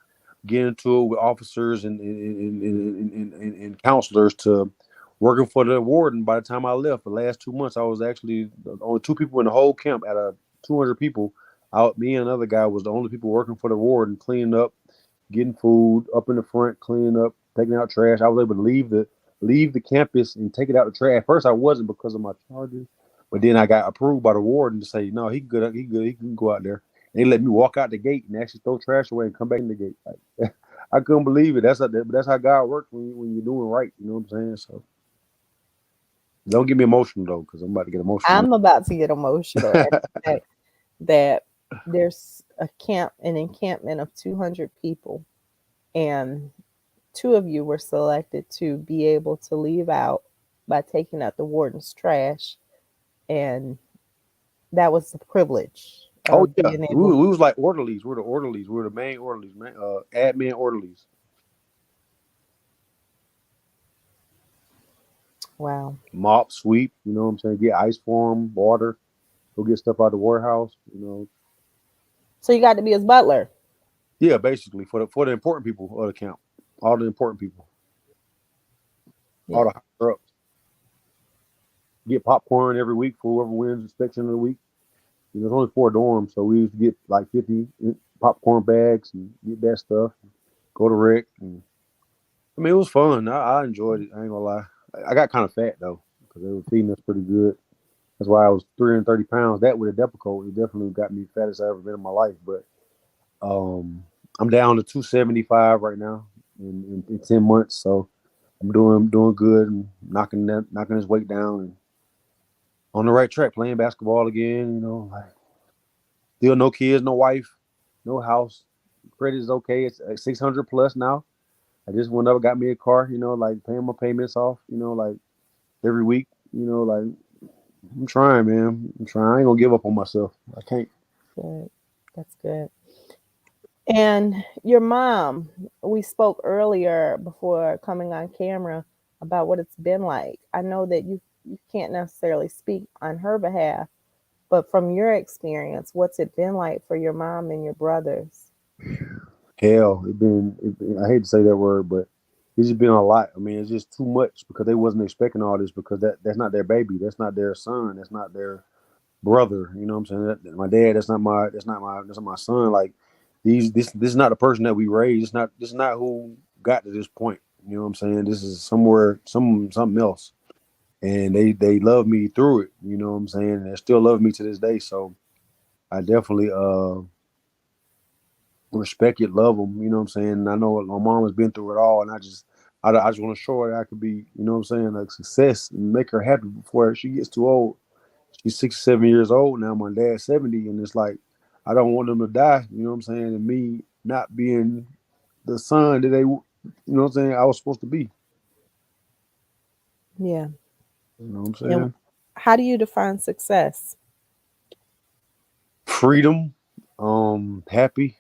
getting into it with officers and counselors to working for the warden. By the time I left, the last 2 months, I was actually the only two people in the whole camp out of 200 people. Out, me and another guy was the only people working for the warden, cleaning up, getting food up in the front, cleaning up, taking out trash. I was able to leave the campus and take it out the trash. At first, I wasn't because of my charges, but then I got approved by the warden to say no, he good, he good, he can go out there. And they let me walk out the gate and actually throw trash away and come back in the gate. Like, I couldn't believe it. That's how God works when you're doing right. You know what I'm saying? So don't get me emotional though, because I'm about to get emotional. I'm about to get emotional at the fact that there's an encampment of 200 people, and two of you were selected to be able to leave out by taking out the warden's trash, and that was the privilege Oh of yeah, being we, able. we was like orderlies. We're the orderlies. We're the main orderlies, man. Admin orderlies. Wow. Mop, sweep. You know what I'm saying? Get ice for them, water. Go get stuff out of the warehouse. So you got to be his butler. Yeah, basically for the important people of the camp, all the important people, all Yeah. the higher ups. Get popcorn every week for whoever wins inspection of the week. There's only 4 dorms, so we used to get like 50 popcorn bags and get that stuff. Go to Rick. And, I mean, it was fun. I enjoyed it. I ain't gonna lie. I got kind of fat though because they were feeding us pretty good. That's why I was 330 pounds. That with a Depakote, it definitely got me fattest I ever been in my life. But um, I'm down to 275 right now in 10 months. So I'm doing good and knocking his weight down and on the right track, playing basketball again. Like still no kids, no wife, no house. Credit is okay. It's 600 plus now. I just went up, got me a car. Like paying my payments off. Like every week. Like I'm trying, man. I'm trying. I ain't gonna give up on myself. I can't. Good. That's good. And your mom, we spoke earlier before coming on camera about what it's been like. I know that you can't necessarily speak on her behalf, but from your experience, what's it been like for your mom and your brothers? Hell, I hate to say that word, but it's just been a lot. I mean, it's just too much because they wasn't expecting all this because that's not their baby. That's not their son. That's not their brother. You know what I'm saying? My dad. That's not my son. Like this is not the person that we raised. This is not who got to this point. You know what I'm saying? This is somewhere, something else. And they love me through it. You know what I'm saying? And they still love me to this day. So I definitely respect it, love them. You know what I'm saying? And I know my mom has been through it all, and I just want to show her that I could be, you know what I'm saying, like success and make her happy before she gets too old. she's 67 years old now. My dad's 70, and it's like I don't want them to die. You know what I'm saying? And me not being the son that they, you know what I'm saying, I was supposed to be. Yeah. You know what I'm And saying? how do you define success? Freedom, happy,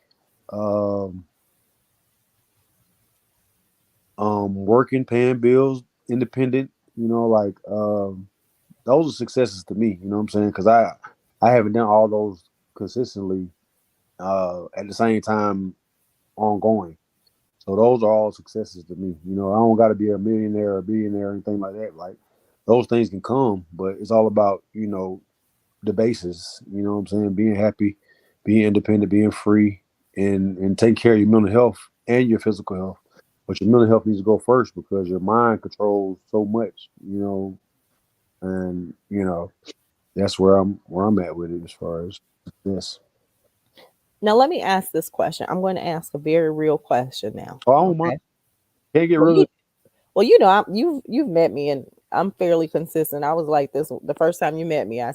um, working, paying bills, independent. You know, like those are successes to me. You know what I'm saying? Because I haven't done all those consistently at the same time ongoing. So those are all successes to me. You know, I don't got to be a millionaire or a billionaire or anything like that. Like those things can come, but it's all about the basis. You know what I'm saying? Being happy, being independent, being free, and taking care of your mental health and your physical health. But your mental health needs to go first because your mind controls so much. And that's where I'm at with it as far as this. Now, let me ask this question. I'm going to ask a very real question now. Oh, I don't mind. Okay. Can't get Well, rid you of. well, you've met me, and I'm fairly consistent. I was like this the first time you met me. I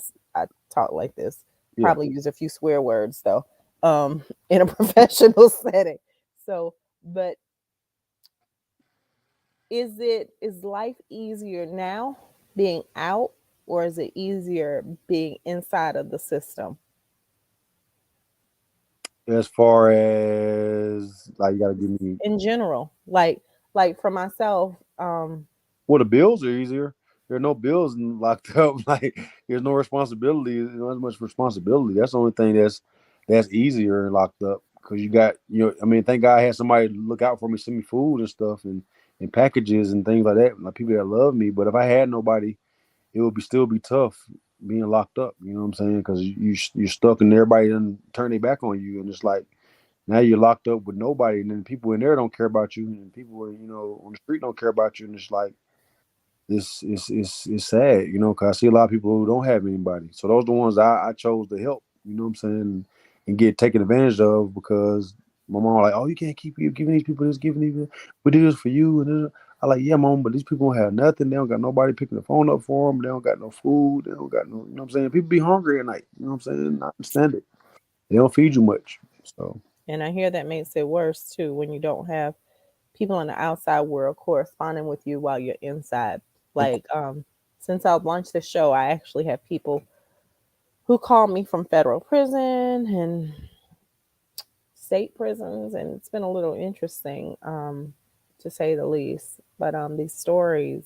talked like this. Yeah. Probably used a few swear words though, in a professional setting. So, but is life easier now being out, or is it easier being inside of the system As far as like, you got to give me. in general? Like for myself, Well, the bills are easier. There are no bills locked up. Like there's no responsibility. There's not as much responsibility. That's the only thing that's easier and locked up because you got I mean, thank God I had somebody look out for me, send me food and stuff and packages and things like that. Like people that love me. But if I had nobody, it would still be tough being locked up. You know what I'm saying? Because you're stuck and everybody done turn their back on you, and it's like now you're locked up with nobody, and then people in there don't care about you, and people on the street don't care about you, and it's like it's sad, because I see a lot of people who don't have anybody. So those are the ones I chose to help. You know what I'm saying, and get taken advantage of because my mom like, oh, you can't keep giving these people this, giving these, we do this for you, and I like, yeah, mom, but these people don't have nothing. They don't got nobody picking the phone up for them. They don't got no food. They don't got no, you know what I'm saying. People be hungry at night. You know what I'm saying. I understand it. They don't feed you much. So and I hear that makes it worse too when you don't have people in the outside world corresponding with you while you're inside. Like, since I've launched the show, I actually have people who call me from federal prison and state prisons, and it's been a little interesting, to say the least. But these stories,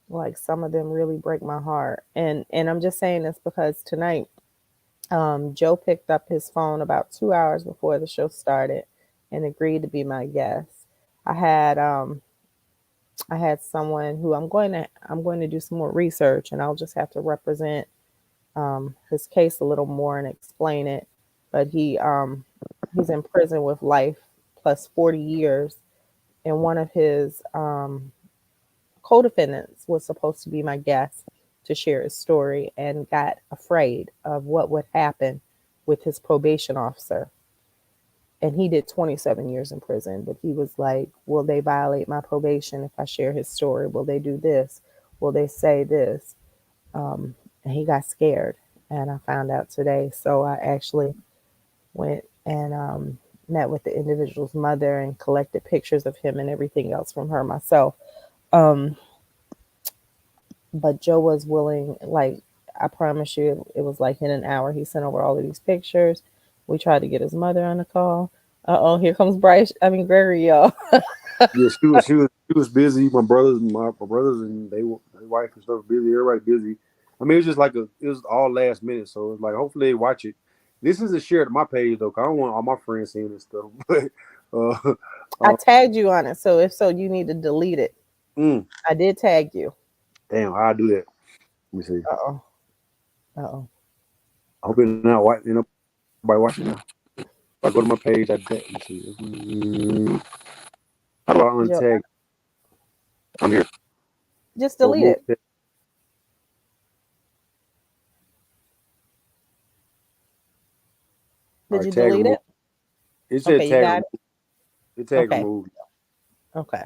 like some of them, really break my heart. And I'm just saying this because tonight, Joe picked up his phone about 2 hours before the show started and agreed to be my guest. I had um, I had someone who I'm going to do some more research, and I'll just have to represent his case a little more and explain it. But he's in prison with life plus 40 years, and one of his co-defendants was supposed to be my guest to share his story and got afraid of what would happen with his probation officer. And he did 27 years in prison, but he was like, will they violate my probation if I share his story? Will they do this? Will they say this? And he got scared, and I found out today. So I actually went and met with the individual's mother and collected pictures of him and everything else from her myself. um, but Joe was willing. Like, I promise you, it was like in an hour he sent over all of these pictures. We tried to get his mother on the call. Oh, here comes Bryce. I mean Gregory, y'all. yeah, she was busy. My brothers and their wife and stuff busy. Everybody busy. I mean, it's just like it was all last minute. So it's like hopefully they watch it. This isn't shared to my page though, 'cause I don't want all my friends seeing this stuff. But uh, I uh tagged you on it, so if so, you need to delete it. mm, I did tag you. damn, I do that. Let me see. Uh oh. Uh oh. I hope you're not watching. Nobody watching now. If I go to my page, I tag. Let me see. How do I Joe, untag? I'm here. just Or delete move it. tag, Did or you tag delete remove. it? It said Okay, you tag got remove. it. It tag Okay. removed. Okay.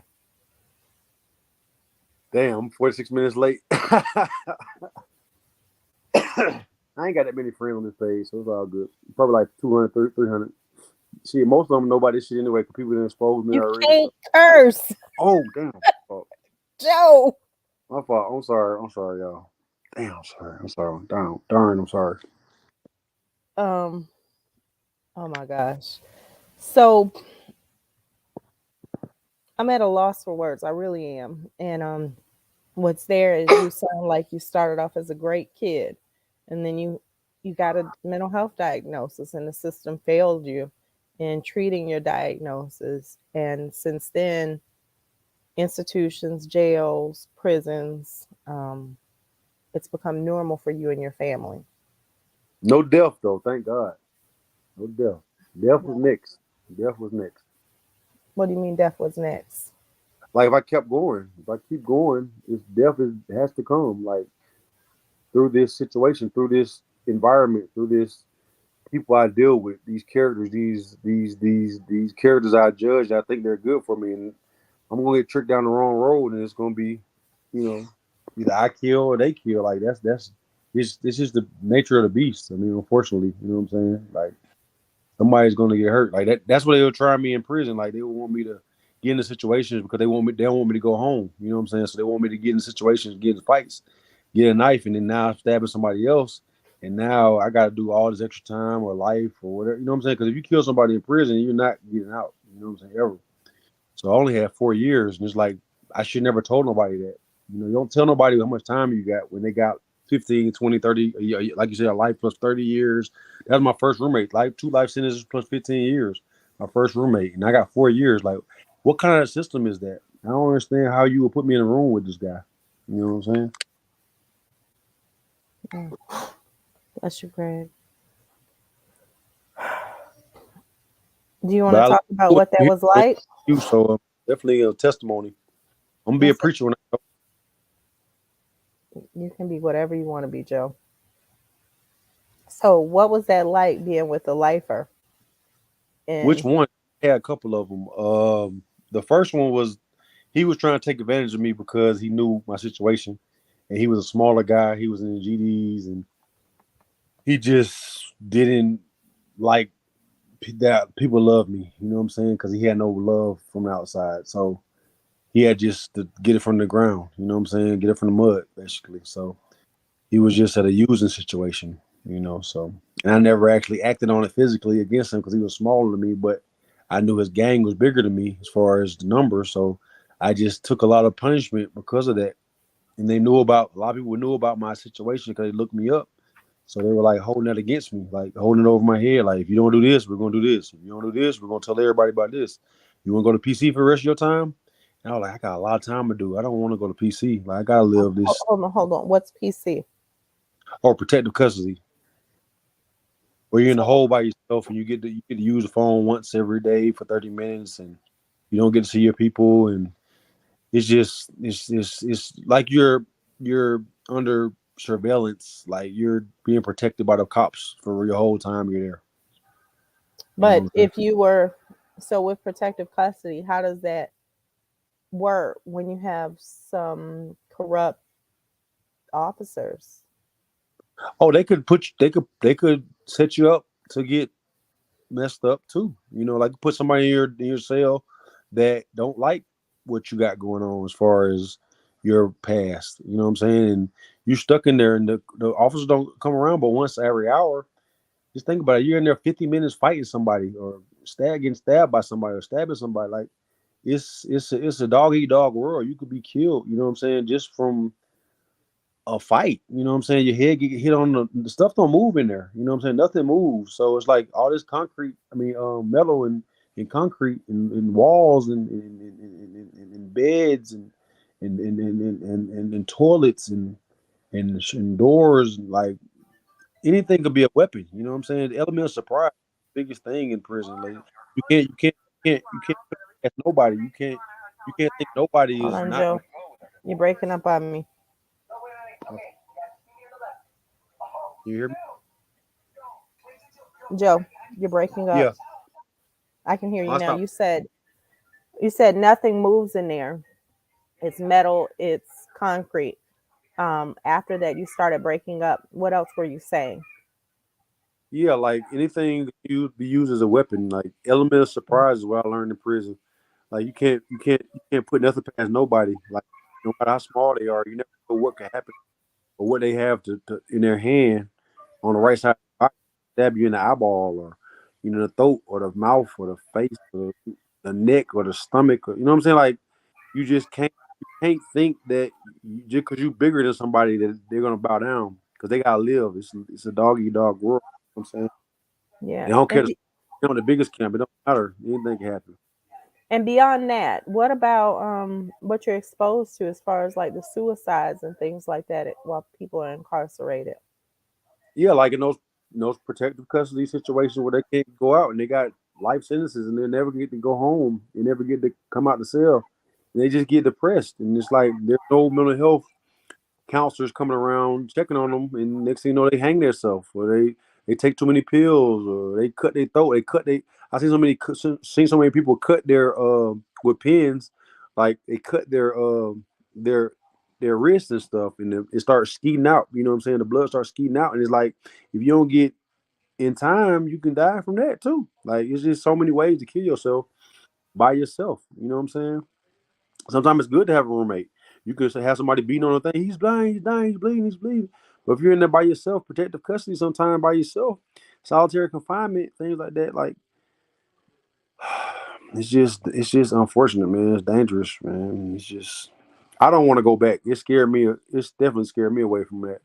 Damn, I'm 46 minutes late. I ain't got that many friends on this page, so it's all good. Probably like 200, 300. Shit, most of them know about this shit anyway, because people didn't expose me You already. can't So, curse, oh damn, oh, Joe. my fault. I'm sorry. I'm sorry, y'all. Damn, I'm sorry. I'm sorry. Darn. I'm sorry. Um, oh my gosh. So I'm at a loss for words. I really am. And what's there is you sound like you started off as a great kid, and then you got a mental health diagnosis, and the system failed you in treating your diagnosis. And since then, institutions, jails, prisons, it's become normal for you and your family. No death though. Thank God. No death. Death was next. Death was next. What do you mean death was next? Like if I kept going, if I keep going, it's death is has to come. Like through this situation, through this environment, through this people I deal with, these characters, these characters I judge, I think they're good for me, and I'm gonna get tricked down the wrong road, and it's gonna be, you know, either I kill or they kill. Like that's this is the nature of the beast. I mean, unfortunately, you know what I'm saying? Like somebody's gonna get hurt. Like that's what they were trying me in prison. Like they would want me to get into situations because they don't want me to go home. You know what I'm saying? So they want me to get in situations, get in fights, get a knife, and then now I'm stabbing somebody else. And now I got to do all this extra time or life or whatever. You know what I'm saying? Because if you kill somebody in prison, you're not getting out. You know what I'm saying? Ever. So I only had 4 years, and it's like I should never told nobody that. You don't tell nobody how much time you got when they got 15, 20, 30, like you said, a life plus 30 years. That was my first roommate. Life, 2 life sentences plus 15 years. My first roommate, and I got 4 years. Like, what kind of system is that? I don't understand how you would put me in a room with this guy. You know what I'm saying? Mm, bless you, Greg. Do you want But to I like talk about to what that hear was like? you, so definitely a testimony. I'm gonna be a Yes, preacher when I. you can be whatever you want to be, Joe. So, what was that like being with a lifer? Which And one? I had a couple of them. The first one was he was trying to take advantage of me because he knew my situation, and he was a smaller guy. He was in the GDs, and he just didn't like that people love me. You know what I'm saying? Because he had no love from outside, so he had just to get it from the ground. You know what I'm saying? Get it from the mud, basically. So he was just at a using situation. So and I never actually acted on it physically against him because he was smaller than me, but I knew his gang was bigger than me as far as the numbers, so I just took a lot of punishment because of that. And they knew about a lot of people knew about my situation because they looked me up. So they were like holding that against me, like holding it over my head. Like, if you don't do this, we're gonna do this. If you don't do this, we're gonna tell everybody about this. You wanna go to PC for the rest of your time? And I was like, I got a lot of time to do. I don't want to go to PC. Like, I gotta live this hold on, hold on. What's PC? or protective custody, where you're in the So, hole by yourself and you get to use the phone once every day for 30 minutes, and you don't get to see your people, and it's like you're under surveillance, like you're being protected by the cops for your whole time you're there. You know but what I'm saying? if you were, so with protective custody, how does that work when you have some corrupt officers? Oh, they could set you up to get messed up too. Like put somebody in your cell that don't like what you got going on as far as your past. You know what I'm saying? And you stuck in there, and the officers don't come around but once every hour. Just think about it. You're in there 50 minutes fighting somebody, or getting stabbed by somebody, or stabbing somebody. Like it's a dog eat dog world. You could be killed. You know what I'm saying? Just from a fight. You know what I'm saying? Your head get hit on the stuff don't move in there. You know what I'm saying? Nothing moves. So it's like all this concrete. I mean, metal and concrete and walls and beds and toilets and doors, and like anything could be a weapon. You know what I'm saying? The element of surprise, biggest thing in prison. Like you can't put it past nobody. You can't think nobody Hold is on, not. Joe. You're breaking up on me. You hear me? Joe, you're breaking up. Yeah. I can hear you I now. stop. You said nothing moves in there. It's metal, it's concrete. After that, you started breaking up. What else were you saying? Yeah, like anything you be used as a weapon, like element of surprise is what I learned in prison. Like you can't put nothing past nobody. Like no matter how small they are, you never know what could happen or what they have to in their hand on the right side of the body, stab you in the eyeball or the throat or the mouth or the face or the neck or the stomach. Or, you know what I'm saying? Like you can't think that just because you bigger than somebody that they're gonna bow down because they gotta live. It's a dog eat dog world. You know what I'm saying? Yeah. They don't care. And The biggest camp. It don't matter. Anything can happen. and beyond that, what about what you're exposed to as far as like the suicides and things like that while people are incarcerated? Yeah, like in those protective custody situations where they can't go out and they got life sentences and they never get to go home. They never get to come out the cell. And they just get depressed and it's like there's no mental health counselors coming around checking on them, and next thing you know, they hang themselves, or they take too many pills, or they cut their throat. They cut they. I seen so many people cut their with pins, like they cut their their wrists and stuff, and it starts skeeting out. You know what I'm saying? The blood starts skeeting out, and it's like if you don't get in time, you can die from that too. Like it's just so many ways to kill yourself by yourself. You know what I'm saying? Sometimes it's good to have a roommate. You could have somebody beating on the thing. He's blind. He's dying. He's bleeding. He's bleeding. But if you're in there by yourself, protective custody, sometime by yourself, solitary confinement, things like that, like it's just unfortunate, man. It's dangerous, man. It's just I don't want to go back. It scared me. It's definitely scared me away from that.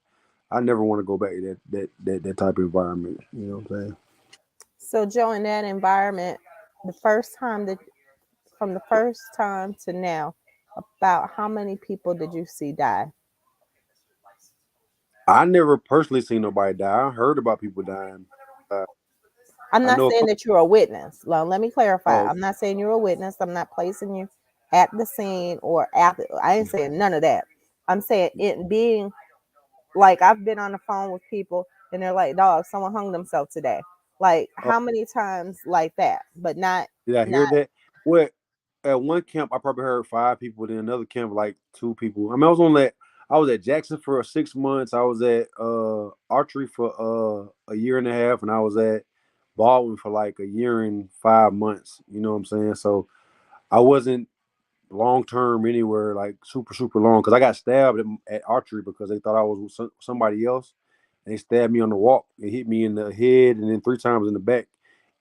I never want to go back to that type of environment. You know what I'm saying? So, Joe, in that environment, the first time that from the first time to now, about how many people did you see die? I never personally seen nobody die. I heard about people dying. Uh, I'm I not know a saying couple. that you're a witness. Well, let me clarify. Oh, I'm not saying you're a witness. I'm not placing you at the scene or after. I ain't saying none of that. I'm saying it being like I've been on the phone with people and they're like, "Dog, someone hung themselves today." Like oh, how many times like that? But not did I hear not. that? Well, at one camp, I probably heard five people. Then another camp, like two people. I mean, I was on that. I was at Jackson for 6 months. I was at archery for a year and a half, and I was at Baldwin for like a year and 5 months. You know what I'm saying? So I wasn't long term anywhere like super long because I got stabbed at archery because they thought I was somebody else, and they stabbed me on the walk. They hit me in the head and then three times in the back,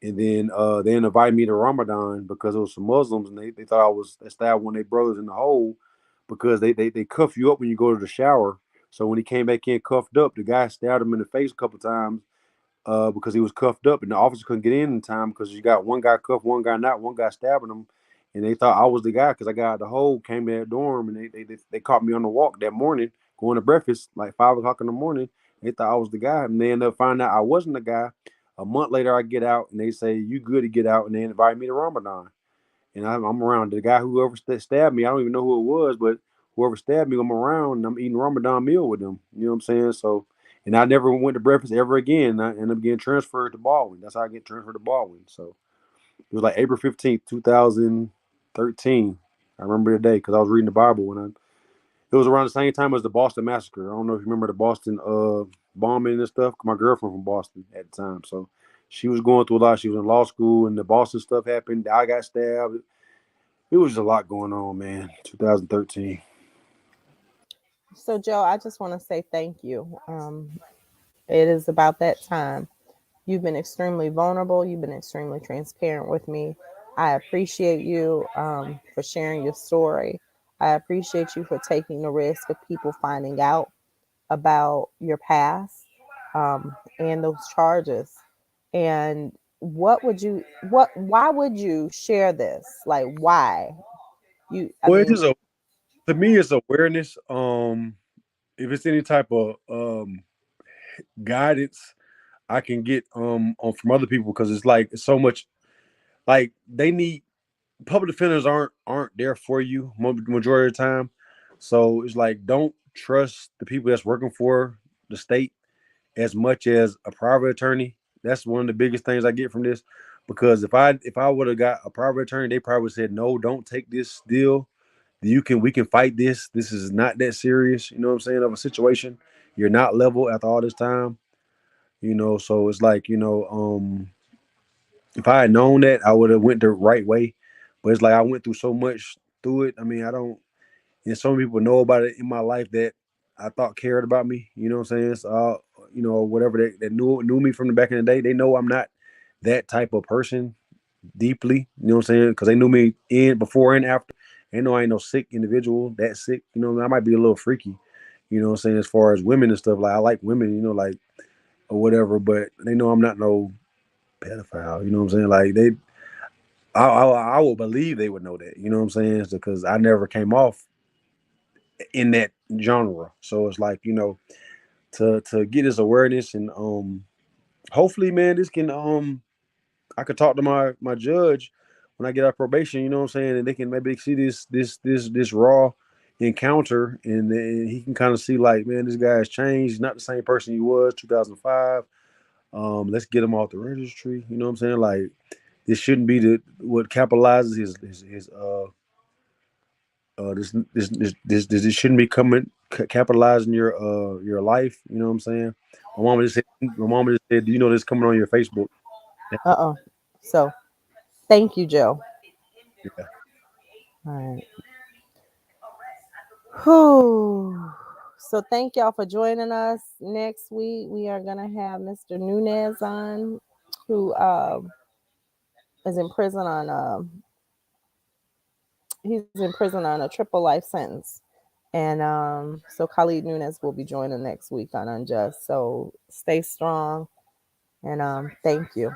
and then they invited me to Ramadan because it was some Muslims and they thought I was they stabbed one of their brothers in the hole because they cuff you up when you go to the shower. So when he came back in cuffed up, the guy stabbed him in the face a couple times because he was cuffed up, and the officer couldn't get in time because you got one guy cuffed, one guy not, one guy stabbing him, and they thought I was the guy because I got out the hole, came to that dorm, and they caught me on the walk that morning going to breakfast like 5 o'clock in the morning. They thought I was the guy, and they ended up finding out I wasn't the guy. A month later, I get out, and they say you good to get out, and they invite me to Ramadan. And I'm around the guy whoever stabbed me. I don't even know who it was, but whoever stabbed me, I'm around and I'm eating Ramadan meal with them. You know what I'm saying? So, and I never went to breakfast ever again. I ended up getting transferred to Baldwin. That's how I get transferred to Baldwin. So it was like April 15th, 2013. I remember the day because I was reading the Bible when I. It was around the same time as the Boston massacre. I don't know if you remember the Boston bombing and stuff. My girlfriend from Boston at the time, so she was going through a lot. She was in law school, and the Boston stuff happened. I got stabbed. It was a lot going on, man. 2013. So, Joe, I just want to say thank you. It is about that time. You've been extremely vulnerable. You've been extremely transparent with me. I appreciate you for sharing your story. I appreciate you for taking the risk of people finding out about your past and those charges. And why would you share this? Like, why? I Well, it's mean, just to me, it's awareness. If it's any type of guidance I can get on from other people, because it's like it's so much. Like they need public defenders aren't there for you majority of the time. So it's like don't trust the people that's working for the state as much as a private attorney. That's one of the biggest things I get from this. Because if I would have got a private attorney, they probably said no, don't take this deal. we can fight this. This is not that serious. You know what I'm saying? Of a situation. You're not level after all this time. So it's like, if I had known that, I would have went the right way. But it's like I went through so much through it. I mean, I don't. And so many people know about it in my life that I thought cared about me. You know what I'm saying? So, whatever that knew me from the back in the day, they know I'm not that type of person deeply. You know what I'm saying? Because they knew me in before and after. They know I ain't no sick individual, that sick. I might be a little freaky. You know what I'm saying? As far as women and stuff, like I like women. Like or whatever. But they know I'm not no pedophile. You know what I'm saying? Like I would believe they would know that. You know what I'm saying? Because I never came off in that genre. So it's like, to get this awareness and hopefully, man, this can I could talk to my judge when I get out probation, you know what I'm saying, and they can maybe see this raw encounter, and then he can kind of see like, man, this guy has changed. He's not the same person he was 2005. Let's get him off the registry. You know what I'm saying? Like this shouldn't be what capitalizes this shouldn't be capitalizing your life. You know what I'm saying? My mama just said, do you know this coming on your Facebook? Uh-uh. So thank you, Joe. Yeah. All right. Whew. So thank y'all for joining us. Next week we are gonna have Mr. Nunez on, who is in prison on he's in prison on a triple life sentence. And so Khalid Nunez will be joining next week on Unjust. So stay strong, and thank you.